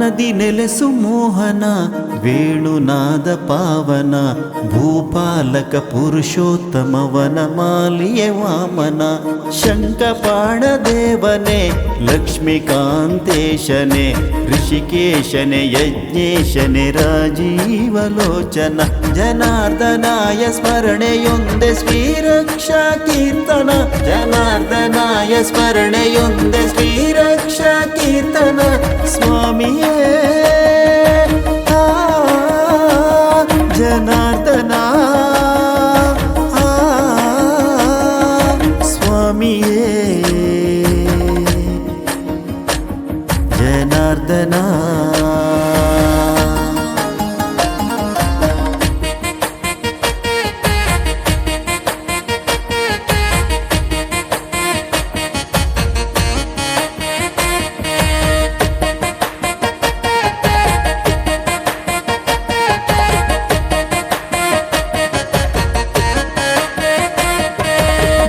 ಮನದಿ ನೆಲೆಸು ಮೋಹನ ವೇಣುನಾದ ಪಾವನ ಭೂಪಾಲಕ ಪುರುಷೋತ್ತಮ ವನಮಾಲಿಯೇ ವಾಮನ ಶಂಖಪಾಣ ದೇವನೇ ಲಕ್ಷ್ಮೀಕಾಂತೇಶನೇ ಋಷಿಕೇಶನೇ ಯಜ್ಞೇಶನೇ ರಾಜೀವಲೋಚನ ಜನಾರ್ದನಾಯ ಸ್ಮರಣೆಯೊಂದೆ ಶ್ರೀರಕ್ಷಾ ಕೀರ್ತನ ಜನಾರ್ದನಾಯ ಸ್ಮರಣೆಯೊಂದೆ ಶ್ರೀರಕ್ಷಾ ಕೀರ್ತನ ಸ್ವಾಮಿಯೇ ಜನಾರ್ದನ ಸ್ವಾಮಿಯೇ ಜನಾರ್ದನ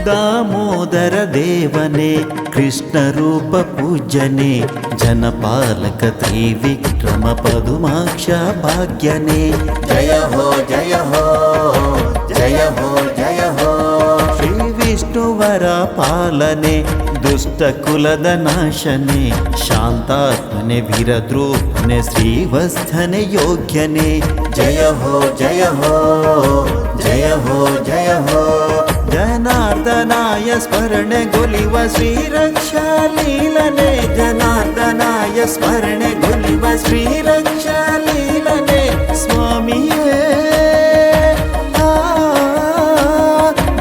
ದಾಮೋದರ ದೇವನೇ ಕೃಷ್ಣ ರೂಪ ಪೂಜ್ಯನೇ ಜನಪಾಲಕ ತ್ರಿವಿಕ್ರಮ ಪದುಮಾಕ್ಷ ಭಾಗ್ಯನೇ ಜಯ ಹೋ ಜಯ ಹೋ ಜಯ ಹೋ ಜಯ ಹೋ ಶ್ರೀ ವಿಷ್ಣುವರ ಪಾಲನೆ ದುಷ್ಟ ಕುಲದ ನಾಶನೆ ಶಾಂತಾತ್ಮನೆ ವೀರದ್ರೂಪನೆ ಶ್ರೀವತ್ಸನೆ ಯೋಗ್ಯನೇ ಜಯ ಹೋ ಜಯ ಹೋ ಜಯ ಹೋ ಜಯ ಹೋ ಜನಾರ್ದನಾಯ ಸ್ಮರಣೆ ಗೊಲಿವ ಶ್ರೀರಕ್ಷಾ ಲೀಲನೆ ಜನಾರ್ದನಾಯ ಸ್ಮರಣೆ ಗೊಲಿವ ಶ್ರೀರಕ್ಷಾ ಲೀಲನೆ ಸ್ವಾಮಿಯೇ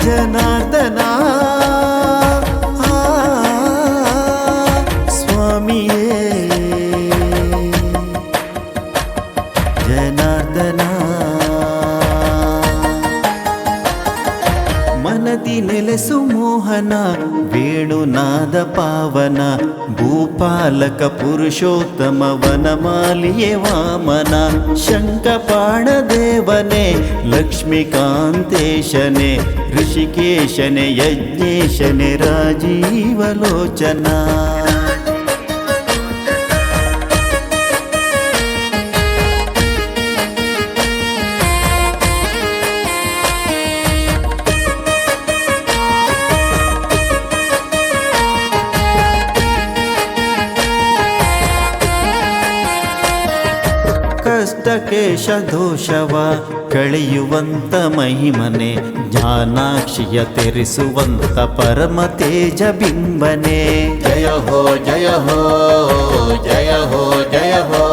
ಜನಾರ್ದನ ಸ್ವಾಮಿಯೇ ಜನಾರ್ದನ ಮನದಿ ನೆಲೆಸು ಮೋಹನ ವೇಣುನಾದ ಪಾವನ ಭೂಪಾಲಕ ಪುರುಷೋತ್ತಮ ವನಮಾಲಿಯೇ ವಾಮನ ಶಂಖಪಾಣ ದೇವನೇ ಲಕ್ಷ್ಮೀಕಾಂತೇಶನೇ ಋಷಿಕೇಶನೇ ಯಜ್ಞೇಶನೇ ರಾಜೀವಲೋಚನ ಕಷ್ಟಕೇಶ ದೋಷವ ಕಳೆಯುವಂತ ಮಹಿಮನೆ ಜ್ಞಾನಾಕ್ಷಿಯ ತೆರೆಸುವಂತ ಪರಮ ತೇಜ ಬಿಂಬನೆ ಜಯ ಹೋ ಜಯ ಹೋ ಜಯ ಹೋ ಜಯ ಹೋ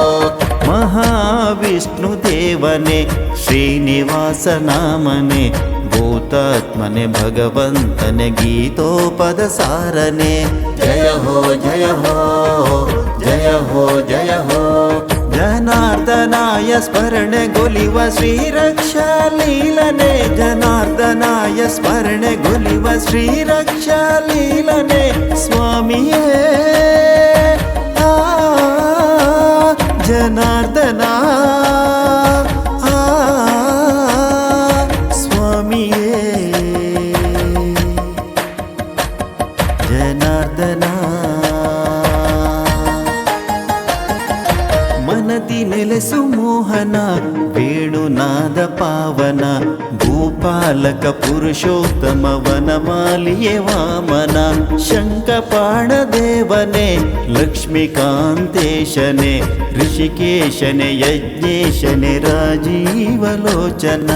ಮಹಾವಿಷ್ಣು ದೇವನೇ ಶ್ರೀನಿವಾಸ ನಾಮನೆ ಭೂತಾತ್ಮನೆ ಭಗವಂತನೆ ಗೀತೋಪದ ಸಾರನೆ ಜಯ ಹೋ ಜಯ ಹೋ ಜಯ ಹೋ ಜಯ ಹೋ ಜನಾರ್ದನಾಯ ಸ್ಮರಣೆ ಗೊಲಿವ ಶ್ರೀರಕ್ಷಾ ಲೀಲನೆ ಜನಾರ್ದನಾಯ ಸ್ಮರಣೆ ಗೊಲಿವ ಶ್ರೀರಕ್ಷಾ ಲೀಲನೆ ಸ್ವಾಮಿಯೇ ಜನಾರ್ದನ ಸ್ವಾಮಿಯೇ ಜನಾರ್ದನ ಮನದಿ ನೆಲೆಸು ಮೋಹನ ವೇಣುನಾದ ಪಾವನ ಭೂಪಾಲಕ ಪುರುಷೋತ್ತಮ ವನಮಾಲಿಯೇ ವಾಮನ ಶಂಖಪಾಣ ದೇವನೇ ಲಕ್ಷ್ಮೀಕಾಂತೇಶನೇ ಋಷಿಕೇಶನೇ ಯಜ್ಞೇಶನೇ ರಾಜೀವಲೋಚನ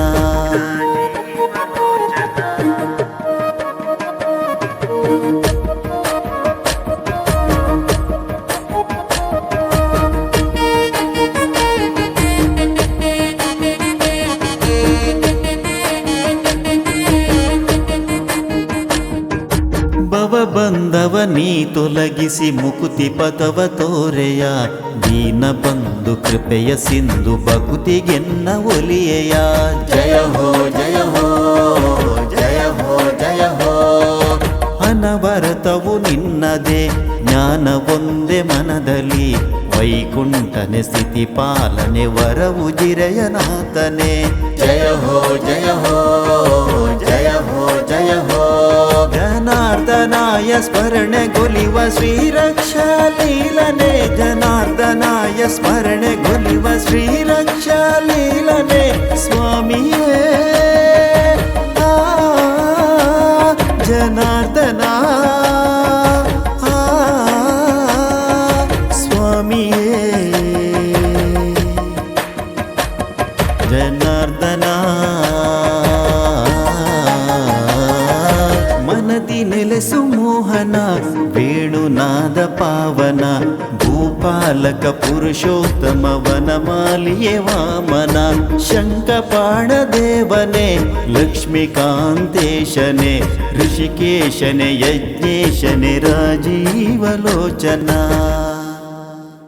ಭವಬಂಧವ ನೀ ತೊಲಗಿಸಿ ಮುಕುತಿ ಪಥವ ತೋರೆಯ ದೀನ ಬಂಧು ಕೃಪೆಯ ಸಿಂಧು ಭಕುತಿಗೆನ್ನ ಒಲಿಯೆಯ ಜಯ ಹೋ ಜಯ ಹೋ ಜಯ ಹೋ ಜಯ ಹೋ ಅನವರತವು ನಿನ್ನದೇ ಜ್ಞಾನ ಒಂದೇ ಮನದಲ್ಲಿ ವೈಕುಂಠನೆ ಸ್ಥಿತಿ ಪಾಲನೆ ವರವು ಜಿರೆಯನಾಥನೆ ಜಯ ಹೋ ಜಯ ಹೋ ಜಯ ಹೋ ಜಯ ಹೋ ಜನಾರ್ದನ ಜನಾರ್ದನಾಯ ಸ್ಮರಣೆಗೊಲಿವ ಶ್ರೀರಕ್ಷಾಲೀಲನೆ ಜನಾರ್ದನಾಯ ಸ್ಮರಣೆಗೊಲಿವ ಶ್ರೀರಕ್ಷಾಲೀಲನೆ ಸ್ವಾಮಿಯೇ ಜನಾರ್ದನ ಸ್ವಾಮಿಯೇ ಜನಾರ್ದನ ಮನದಿ ನೆಲೆಸು ಮೋಹನ ವೇಣುನಾದ ಪಾವನ ಭೂಪಾಲಕ ಪುರುಷೋತ್ತಮ ವನಮಾಲಿಯೇ ವಾಮನ ಶಂಖಪಾಣ ದೇವನೇ ಲಕ್ಷ್ಮೀಕಾಂತೇಶನೇ ಋಷಿಕೇಶನೇ ಯಜ್ಞೇಶನೇ ರಾಜೀವಲೋಚನ